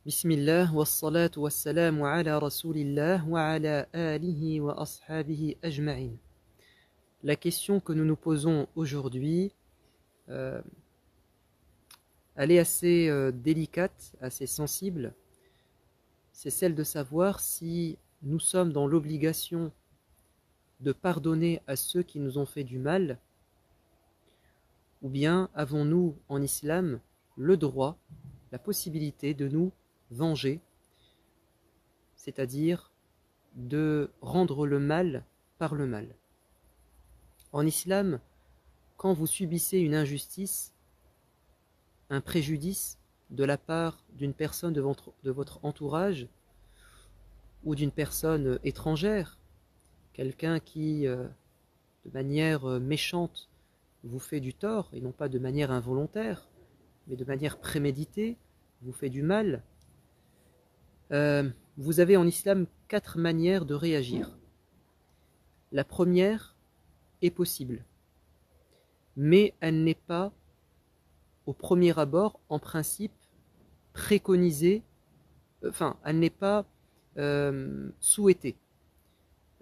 Bismillah, wassalatu wassalamu ala rasulillah wa ala alihi wa ashabihi ajma'in. La question que nous nous posons aujourd'hui, elle est assez délicate, assez sensible. C'est celle de savoir si nous sommes dans l'obligation de pardonner à ceux qui nous ont fait du mal, ou bien avons-nous en islam le droit, la possibilité de nous venger, c'est-à-dire de rendre le mal par le mal. En islam, quand vous subissez une injustice, un préjudice de la part d'une personne de votre entourage ou d'une personne étrangère, quelqu'un qui, de manière méchante, vous fait du tort, et non pas de manière involontaire, mais de manière préméditée, vous fait du mal, vous avez en islam 4 manières de réagir. La première est possible, mais elle n'est pas, au premier abord, en principe, préconisée, elle n'est pas souhaitée.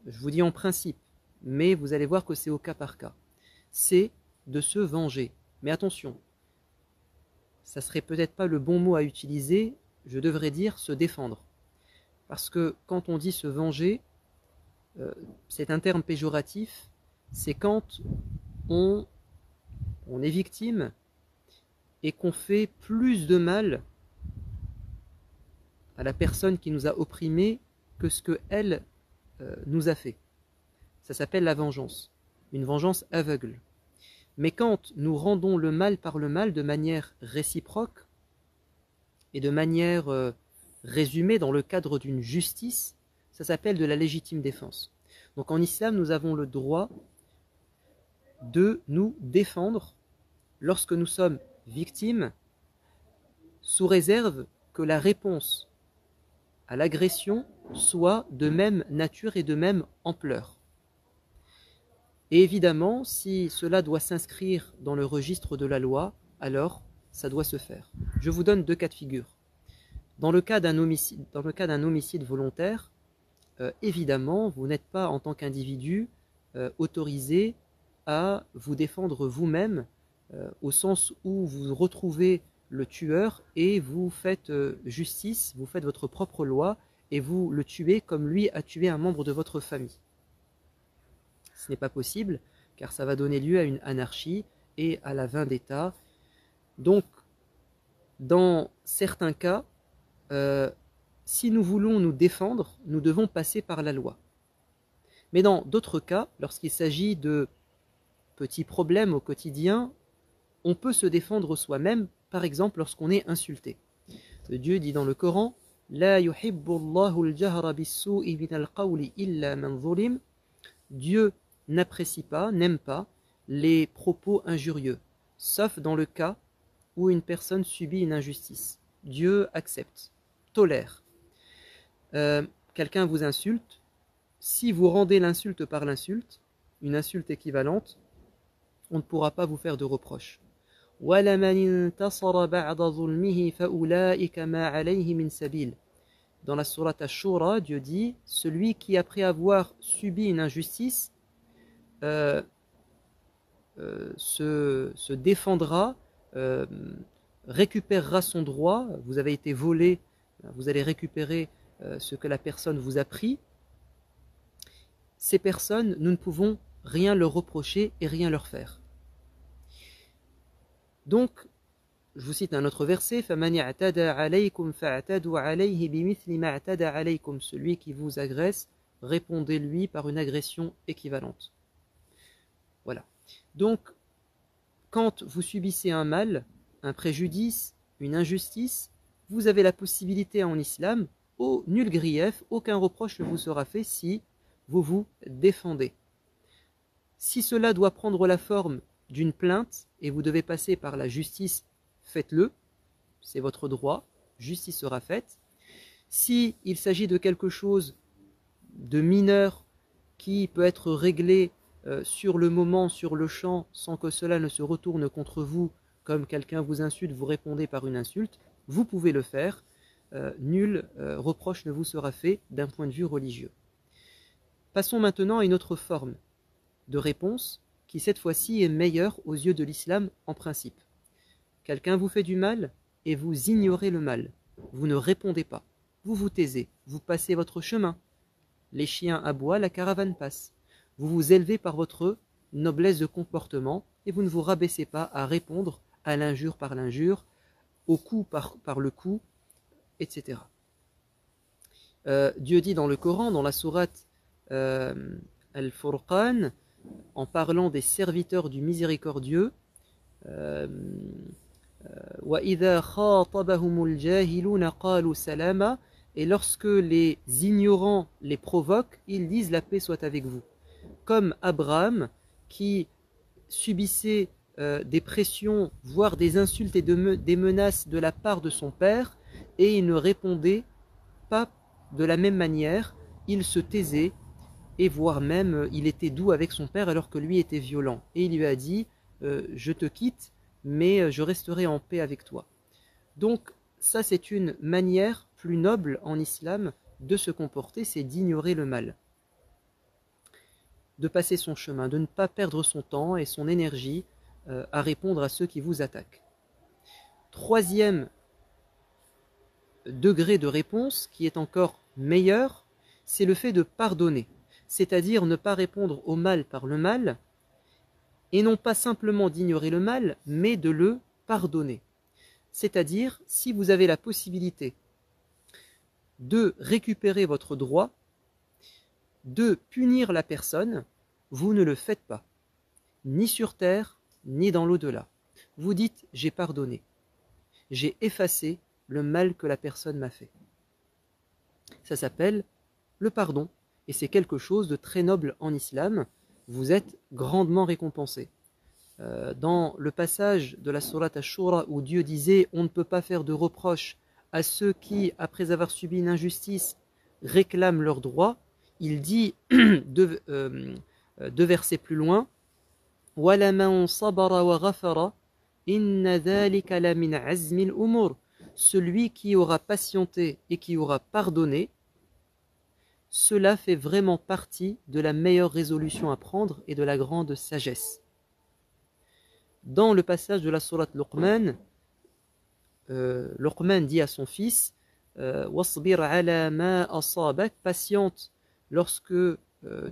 Je vous dis en principe, mais vous allez voir que c'est au cas par cas. C'est de se venger. Mais attention, ça serait peut-être pas le bon mot à utiliser, je devrais dire se défendre. Parce que quand on dit se venger, c'est un terme péjoratif, c'est quand on est victime et qu'on fait plus de mal à la personne qui nous a opprimés que ce qu'elle nous a fait. Ça s'appelle la vengeance, une vengeance aveugle. Mais quand nous rendons le mal par le mal de manière réciproque et de manière résumée dans le cadre d'une justice, ça s'appelle de la légitime défense. Donc en islam, nous avons le droit de nous défendre lorsque nous sommes victimes, sous réserve que la réponse à l'agression soit de même nature et de même ampleur. Et évidemment, si cela doit s'inscrire dans le registre de la loi, alors ça doit se faire. Je vous donne 2 cas de figure. Dans le cas d'un homicide volontaire, évidemment, vous n'êtes pas en tant qu'individu autorisé à vous défendre vous-même, au sens où vous retrouvez le tueur et vous faites justice, vous faites votre propre loi et vous le tuez comme lui a tué un membre de votre famille. Ce n'est pas possible, car ça va donner lieu à une anarchie et à la vendetta. Donc, dans certains cas, si nous voulons nous défendre, nous devons passer par la loi. Mais dans d'autres cas, lorsqu'il s'agit de petits problèmes au quotidien, on peut se défendre soi-même, par exemple lorsqu'on est insulté. Dieu dit dans le Coran, « La yuhibbu Allahu al-jahra bis-su'i min al-qawli illa man zulim » Dieu n'apprécie pas, n'aime pas les propos injurieux, sauf dans le cas où une personne subit une injustice. Dieu accepte, tolère. Quelqu'un vous insulte, si vous rendez l'insulte par l'insulte, une insulte équivalente, on ne pourra pas vous faire de reproches. Dans la sourate Ash-Shura, Dieu dit, celui qui après avoir subi une injustice se défendra, récupérera son droit, vous avez été volé, vous allez récupérer ce que la personne vous a pris. Ces personnes, nous ne pouvons rien leur reprocher et rien leur faire. Donc, je vous cite un autre verset, فَمَنِ اعْتَدَى عَلَيْكُمْ فَاعْتَدُوا عَلَيْهِ بِمِثْلِ مَا اعْتَدَى عَلَيْكُمْ. Celui qui vous agresse, répondez-lui par une agression équivalente. Voilà. Donc, quand vous subissez un mal, un préjudice, une injustice, vous avez la possibilité en islam, nul grief, aucun reproche ne vous sera fait si vous vous défendez. Si cela doit prendre la forme d'une plainte et vous devez passer par la justice, faites-le, c'est votre droit, justice sera faite. Si il s'agit de quelque chose de mineur qui peut être réglé sur le moment, sur le champ, sans que cela ne se retourne contre vous, comme quelqu'un vous insulte, vous répondez par une insulte, vous pouvez le faire. nul reproche ne vous sera fait d'un point de vue religieux. Passons maintenant à une autre forme de réponse qui cette fois-ci est meilleure aux yeux de l'islam en principe. Quelqu'un vous fait du mal et vous ignorez le mal. Vous ne répondez pas. Vous vous taisez. Vous passez votre chemin. Les chiens aboient, la caravane passe. Vous vous élevez par votre noblesse de comportement et vous ne vous rabaissez pas à répondre à l'injure par l'injure, au coup par le coup, etc. Dieu dit dans le Coran, dans la sourate Al-Furqan, en parlant des serviteurs du miséricordieux, وَإِذَا خَاطَبَهُمُ الْجَاهِلُونَ قَالُوا سَلَامًا, et lorsque les ignorants les provoquent, ils disent la paix soit avec vous. Comme Abraham qui subissait des pressions, voire des insultes et des menaces de la part de son père, et il ne répondait pas de la même manière, il se taisait, et voire même il était doux avec son père alors que lui était violent. Et il lui a dit je te quitte, mais je resterai en paix avec toi. Donc ça c'est une manière plus noble en islam de se comporter, c'est d'ignorer le mal, de passer son chemin, de ne pas perdre son temps et son énergie à répondre à ceux qui vous attaquent. Troisième degré de réponse qui est encore meilleur, c'est le fait de pardonner, c'est-à-dire ne pas répondre au mal par le mal, et non pas simplement d'ignorer le mal, mais de le pardonner. C'est-à-dire, si vous avez la possibilité de récupérer votre droit, de punir la personne, vous ne le faites pas, ni sur terre, ni dans l'au-delà. Vous dites, j'ai pardonné, j'ai effacé le mal que la personne m'a fait. Ça s'appelle le pardon, et c'est quelque chose de très noble en islam. Vous êtes grandement récompensé. Dans le passage de la sourate Ash-Shura où Dieu disait on ne peut pas faire de reproches à ceux qui, après avoir subi une injustice, réclament leurs droits, il dit deux versets plus loin وَلَمَنْ صَبَرَ وَغَفَرَ إِنَّ ذَلِكَ لَمِنْ عَزْمِ الْأُمُورِ, celui qui aura patienté et qui aura pardonné, cela fait vraiment partie de la meilleure résolution à prendre et de la grande sagesse. Dans le passage de la sourate Luqman, Luqman dit à son fils وَاصْبِرْ عَلَى مَا أَصَابَكَ, patiente lorsque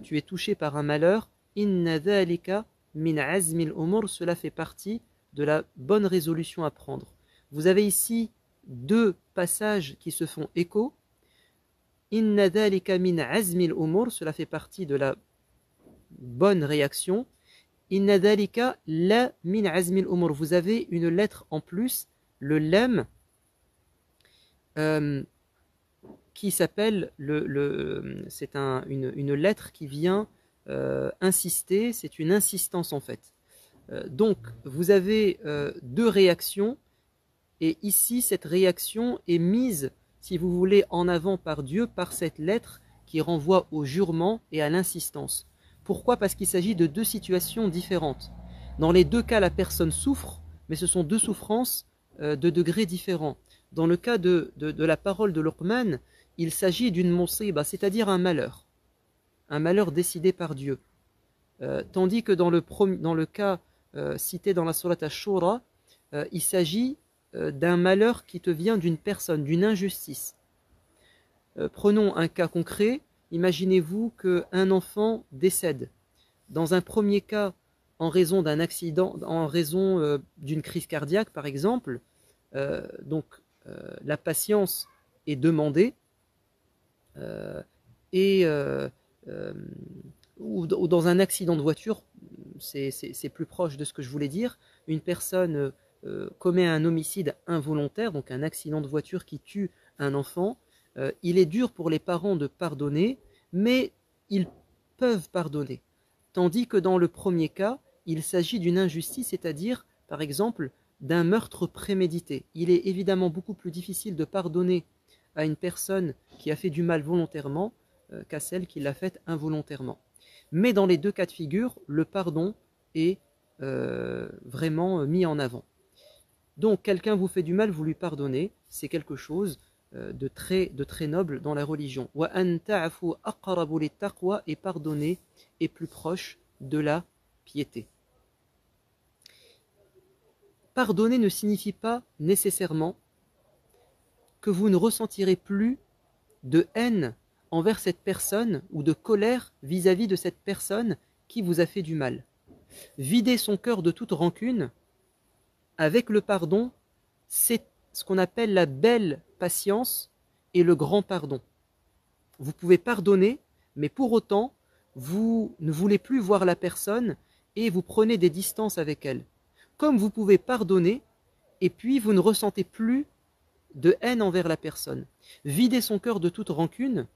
tu es touché par un malheur, إِنَّ ذَلِكَ مِنْ عَزْمِ الْأُمُورِ, cela fait partie de la bonne résolution à prendre. Vous avez ici deux passages qui se font écho. Inna dhalika min azmi al-umur, cela fait partie de la bonne réaction. Inna dhalika la min azmi al-umur, vous avez une lettre en plus, le lam, qui s'appelle, c'est une lettre qui vient insister, c'est une insistance en fait. Donc vous avez deux réactions, et ici cette réaction est mise, si vous voulez, en avant par Dieu, par cette lettre qui renvoie au jurement et à l'insistance. Pourquoi? Parce qu'il s'agit de deux situations différentes. Dans les deux cas, la personne souffre, mais ce sont deux souffrances de degrés différents. Dans le cas de la parole de Luqman, il s'agit d'une musiba, c'est-à-dire un malheur décidé par Dieu. Tandis que dans le cas cité dans la sourate Ash-Shura, il s'agit d'un malheur qui te vient d'une personne, d'une injustice. Prenons un cas concret. Imaginez-vous qu'un enfant décède. Dans un premier cas, en raison d'un accident, en raison d'une crise cardiaque par exemple, la patience est demandée, ou dans un accident de voiture, c'est plus proche de ce que je voulais dire, une personne commet un homicide involontaire, donc un accident de voiture qui tue un enfant, il est dur pour les parents de pardonner, mais ils peuvent pardonner. Tandis que dans le premier cas, il s'agit d'une injustice, c'est-à-dire, par exemple, d'un meurtre prémédité. Il est évidemment beaucoup plus difficile de pardonner à une personne qui a fait du mal volontairement qu'à celle qui l'a fait involontairement. Mais dans les deux cas de figure, le pardon est vraiment mis en avant. Donc, quelqu'un vous fait du mal, vous lui pardonnez, c'est quelque chose de très noble dans la religion. Wa an ta'fu aqrabu lit-taqwa, et pardonner est plus proche de la piété. Pardonner ne signifie pas nécessairement que vous ne ressentirez plus de haine envers cette personne ou de colère vis-à-vis de cette personne qui vous a fait du mal. Vider son cœur de toute rancune avec le pardon, c'est ce qu'on appelle la belle patience et le grand pardon. Vous pouvez pardonner, mais pour autant, vous ne voulez plus voir la personne et vous prenez des distances avec elle. Comme vous pouvez pardonner, et puis vous ne ressentez plus de haine envers la personne. Vider son cœur de toute rancune,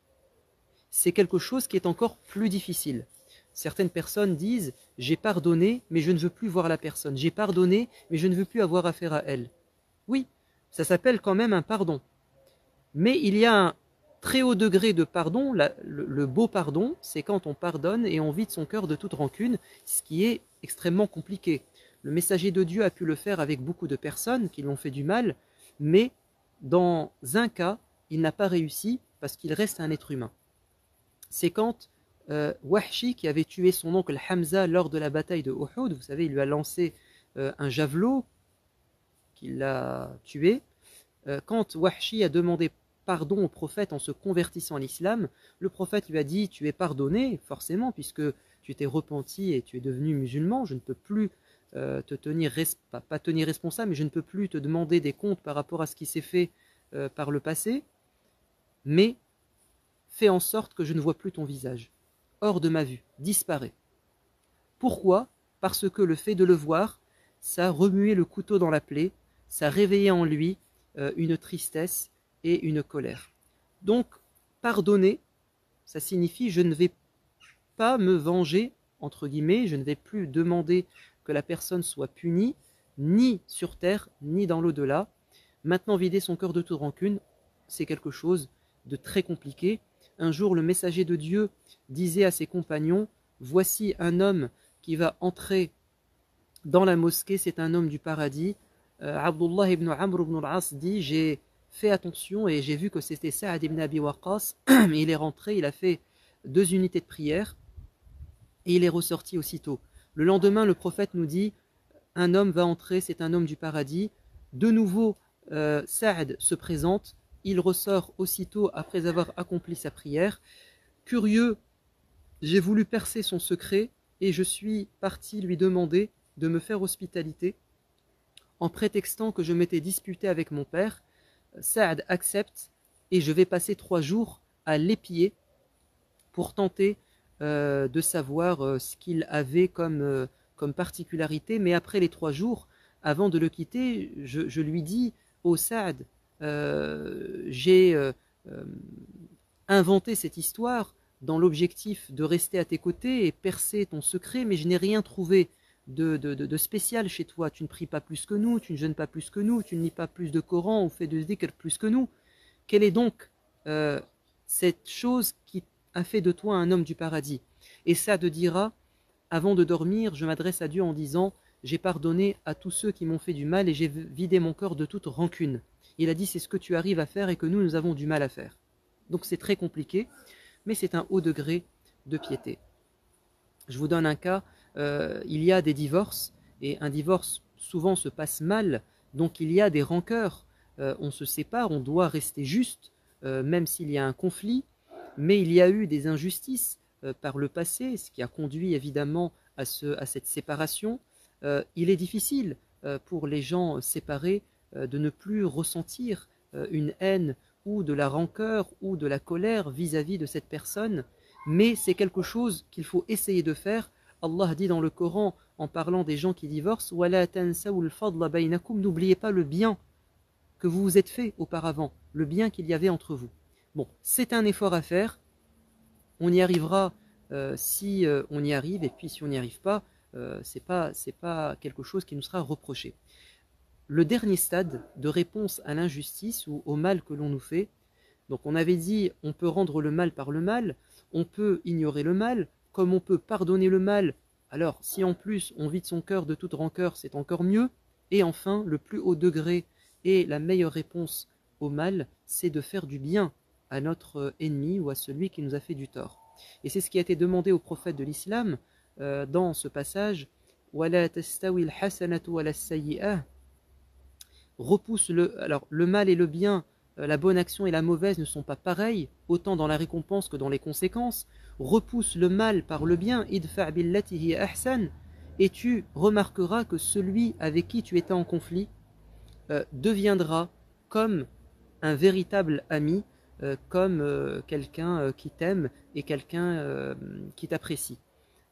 c'est quelque chose qui est encore plus difficile. Certaines personnes disent « j'ai pardonné, mais je ne veux plus voir la personne. J'ai pardonné, mais je ne veux plus avoir affaire à elle. » Oui, ça s'appelle quand même un pardon. Mais il y a un très haut degré de pardon. Le beau pardon, c'est quand on pardonne et on vide son cœur de toute rancune, ce qui est extrêmement compliqué. Le messager de Dieu a pu le faire avec beaucoup de personnes qui l'ont fait du mal, mais dans un cas, il n'a pas réussi parce qu'il reste un être humain. C'est quand Wahshi, qui avait tué son oncle Hamza lors de la bataille de Uhud, vous savez, il lui a lancé un javelot qui l'a tué. Quand Wahshi a demandé pardon au prophète en se convertissant à l'islam, le prophète lui a dit « tu es pardonné, forcément, puisque tu t'es repenti et tu es devenu musulman, je ne peux plus te tenir, pas tenir responsable, mais je ne peux plus te demander des comptes par rapport à ce qui s'est fait par le passé, mais fais en sorte que je ne vois plus ton visage, hors de ma vue, disparaît. » Pourquoi? Parce que le fait de le voir, ça remuait le couteau dans la plaie, ça réveillait en lui une tristesse et une colère. Donc, pardonner, ça signifie je ne vais pas me venger, entre guillemets, je ne vais plus demander que la personne soit punie, ni sur terre, ni dans l'au-delà. Maintenant, vider son cœur de toute rancune, c'est quelque chose de très compliqué. Un jour, le messager de Dieu disait à ses compagnons, « Voici un homme qui va entrer dans la mosquée, c'est un homme du paradis. » Abdullah ibn Amr ibn al-As dit, « J'ai fait attention et j'ai vu que c'était Sa'ad ibn Abi Waqqas. » Il est rentré, il a fait 2 unités de prière et il est ressorti aussitôt. Le lendemain, le prophète nous dit, un homme va entrer, c'est un homme du paradis. De nouveau, Sa'ad se présente, il ressort aussitôt après avoir accompli sa prière. Curieux, j'ai voulu percer son secret et je suis parti lui demander de me faire hospitalité en prétextant que je m'étais disputé avec mon père. Sa'ad accepte et je vais passer 3 jours à l'épier pour tenter de savoir ce qu'il avait comme particularité. Mais après les 3 jours, avant de le quitter, je lui dis « Oh Sa'ad, j'ai inventé cette histoire dans l'objectif de rester à tes côtés et percer ton secret, mais je n'ai rien trouvé de spécial chez toi. Tu ne pries pas plus que nous, tu ne jeûnes pas plus que nous, tu ne lis pas plus de Coran ou fais de dhikr plus que nous. Quelle est donc cette chose qui a fait de toi un homme du paradis ?» Et ça te dira, avant de dormir, je m'adresse à Dieu en disant, j'ai pardonné à tous ceux qui m'ont fait du mal et j'ai vidé mon cœur de toute rancune. Il a dit, c'est ce que tu arrives à faire et que nous avons du mal à faire. Donc c'est très compliqué, mais c'est un haut degré de piété. Je vous donne un cas, il y a des divorces, et un divorce souvent se passe mal, donc il y a des rancœurs, on se sépare, on doit rester juste, même s'il y a un conflit, mais il y a eu des injustices par le passé, ce qui a conduit évidemment à cette séparation. Il est difficile pour les gens séparés de ne plus ressentir une haine ou de la rancœur ou de la colère vis-à-vis de cette personne, mais c'est quelque chose qu'il faut essayer de faire. Allah dit dans le Coran, en parlant des gens qui divorcent, « Wala tansaw al-fadla baynakum » n'oubliez pas le bien que vous vous êtes fait auparavant, le bien qu'il y avait entre vous. Bon, c'est un effort à faire, on y arrivera si on y arrive, et puis si on n'y arrive pas, c'est pas quelque chose qui nous sera reproché. Le dernier stade de réponse à l'injustice ou au mal que l'on nous fait, donc on avait dit on peut rendre le mal par le mal, on peut ignorer le mal, comme on peut pardonner le mal, alors si en plus on vide son cœur de toute rancœur, c'est encore mieux. Et enfin, le plus haut degré et la meilleure réponse au mal, c'est de faire du bien à notre ennemi ou à celui qui nous a fait du tort. Et c'est ce qui a été demandé au prophète de l'islam dans ce passage. وَلَا تَسْتَوِي الْحَسَنَةُ وَلَا السَّيِّئَةُ. Repousse alors le mal et le bien, la bonne action et la mauvaise ne sont pas pareils, autant dans la récompense que dans les conséquences. Repousse le mal par le bien, idfa' billati hiya ahsan, et tu remarqueras que celui avec qui tu étais en conflit deviendra comme un véritable ami, comme quelqu'un qui t'aime et quelqu'un qui t'apprécie.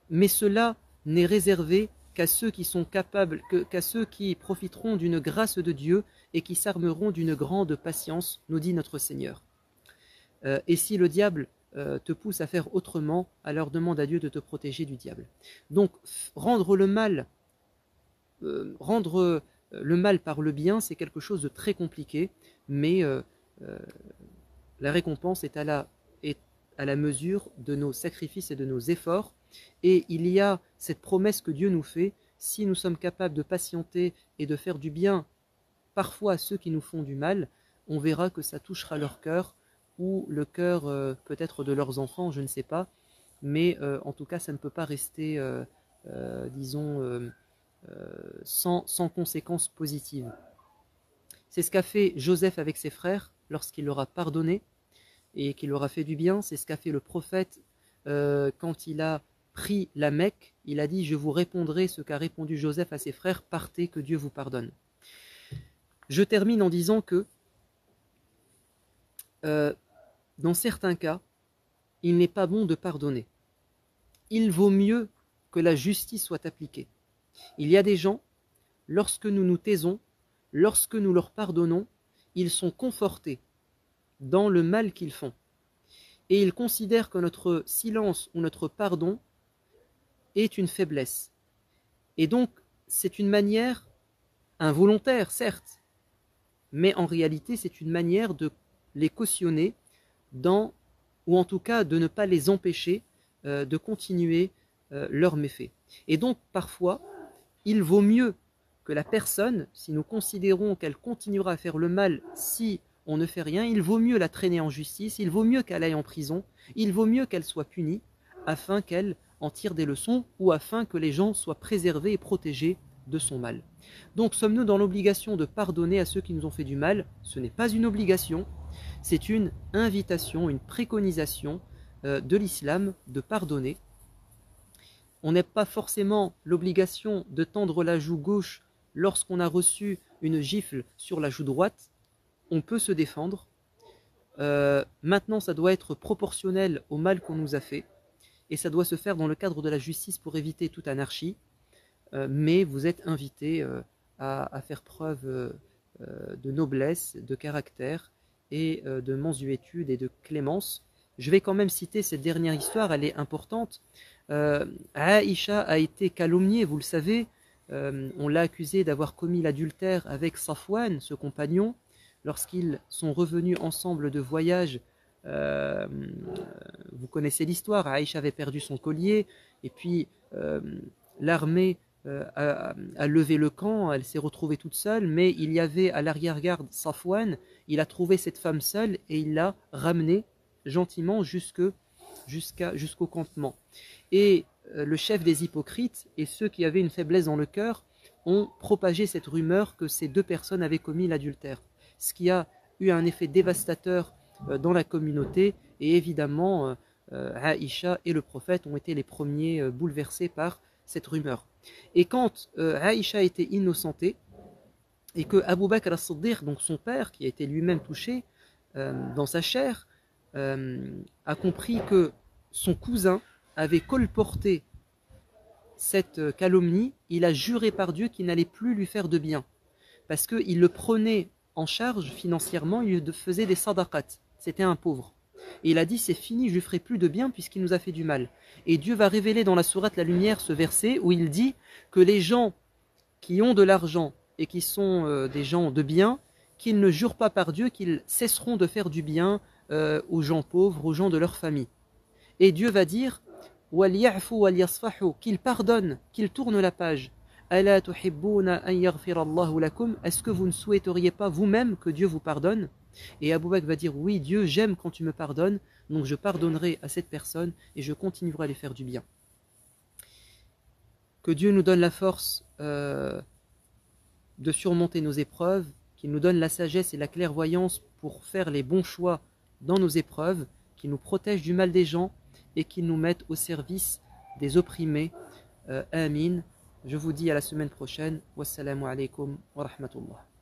Mais cela n'est réservé qu'à ceux qui sont capables, qu'à ceux qui profiteront d'une grâce de Dieu et qui s'armeront d'une grande patience, nous dit notre Seigneur. Et si le diable te pousse à faire autrement, alors demande à Dieu de te protéger du diable. Donc rendre le mal par le bien, c'est quelque chose de très compliqué, mais la récompense est à la mesure de nos sacrifices et de nos efforts. Et il y a cette promesse que Dieu nous fait, si nous sommes capables de patienter et de faire du bien parfois à ceux qui nous font du mal, on verra que ça touchera leur cœur, ou le cœur peut-être de leurs enfants, je ne sais pas, mais en tout cas ça ne peut pas rester, disons, sans conséquences positives. C'est ce qu'a fait Joseph avec ses frères lorsqu'il leur a pardonné et qu'il leur a fait du bien. C'est ce qu'a fait le prophète quand il a pris la Mecque. Il a dit « Je vous répondrai ce qu'a répondu Joseph à ses frères, partez, que Dieu vous pardonne ». Je termine en disant que dans certains cas, il n'est pas bon de pardonner. Il vaut mieux que la justice soit appliquée. Il y a des gens, lorsque nous nous taisons, lorsque nous leur pardonnons, ils sont confortés dans le mal qu'ils font. Et ils considèrent que notre silence ou notre pardon est une faiblesse. Et donc, c'est une manière involontaire, certes, mais en réalité, c'est une manière de les cautionner ou en tout cas de ne pas les empêcher de continuer leurs méfaits. Et donc, parfois, il vaut mieux que la personne, si nous considérons qu'elle continuera à faire le mal si on ne fait rien, il vaut mieux la traîner en justice, il vaut mieux qu'elle aille en prison, il vaut mieux qu'elle soit punie, afin qu'elle en tire des leçons ou afin que les gens soient préservés et protégés de son mal. Donc sommes-nous dans l'obligation de pardonner à ceux qui nous ont fait du mal? Ce n'est pas une obligation, c'est une invitation, une préconisation de l'islam de pardonner. On n'a pas forcément l'obligation de tendre la joue gauche lorsqu'on a reçu une gifle sur la joue droite. On peut se défendre. Maintenant, ça doit être proportionnel au mal qu'on nous a fait. Et ça doit se faire dans le cadre de la justice pour éviter toute anarchie. Mais vous êtes invité à faire preuve de noblesse, de caractère et de mansuétude et de clémence. Je vais quand même citer cette dernière histoire, elle est importante. Aïcha a été calomniée, vous le savez. On l'a accusé d'avoir commis l'adultère avec Safwan, ce compagnon, lorsqu'ils sont revenus ensemble de voyage. Vous connaissez l'histoire, Aïcha avait perdu son collier, et puis l'armée a levé le camp, elle s'est retrouvée toute seule, mais il y avait à l'arrière-garde Safwan, il a trouvé cette femme seule et il l'a ramenée gentiment jusqu'au campement. Et le chef des hypocrites et ceux qui avaient une faiblesse dans le cœur ont propagé cette rumeur que ces deux personnes avaient commis l'adultère, ce qui a eu un effet dévastateur dans la communauté, et évidemment Aïcha et le prophète ont été les premiers bouleversés par cette rumeur. Et quand Aïcha a été innocentée et que Abu Bakr as-Siddiq, donc son père, qui a été lui-même touché dans sa chair, a compris que son cousin avait colporté cette calomnie, il a juré par Dieu qu'il n'allait plus lui faire de bien, parce qu'il le prenait en charge financièrement, il lui faisait des sadaqat, c'était un pauvre. Et il a dit, c'est fini, je lui ferai plus de bien puisqu'il nous a fait du mal. Et Dieu va révéler dans la sourate La Lumière ce verset où il dit que les gens qui ont de l'argent et qui sont des gens de bien, qu'ils ne jurent pas par Dieu qu'ils cesseront de faire du bien aux gens pauvres, aux gens de leur famille. Et Dieu va dire qu'ils pardonnent, qu'ils tournent la page. ألا تحبون أن يغفر الله لكم? Est-ce que vous ne souhaiteriez pas vous-même que Dieu vous pardonne? Et Abu Bakr va dire, oui, Dieu, j'aime quand tu me pardonnes, donc je pardonnerai à cette personne et je continuerai à lui faire du bien. Que Dieu nous donne la force de surmonter nos épreuves, qu'il nous donne la sagesse et la clairvoyance pour faire les bons choix dans nos épreuves, qu'il nous protège du mal des gens et qu'il nous mette au service des opprimés. Amin. Je vous dis à la semaine prochaine. Wassalamu alaikum wa rahmatullah.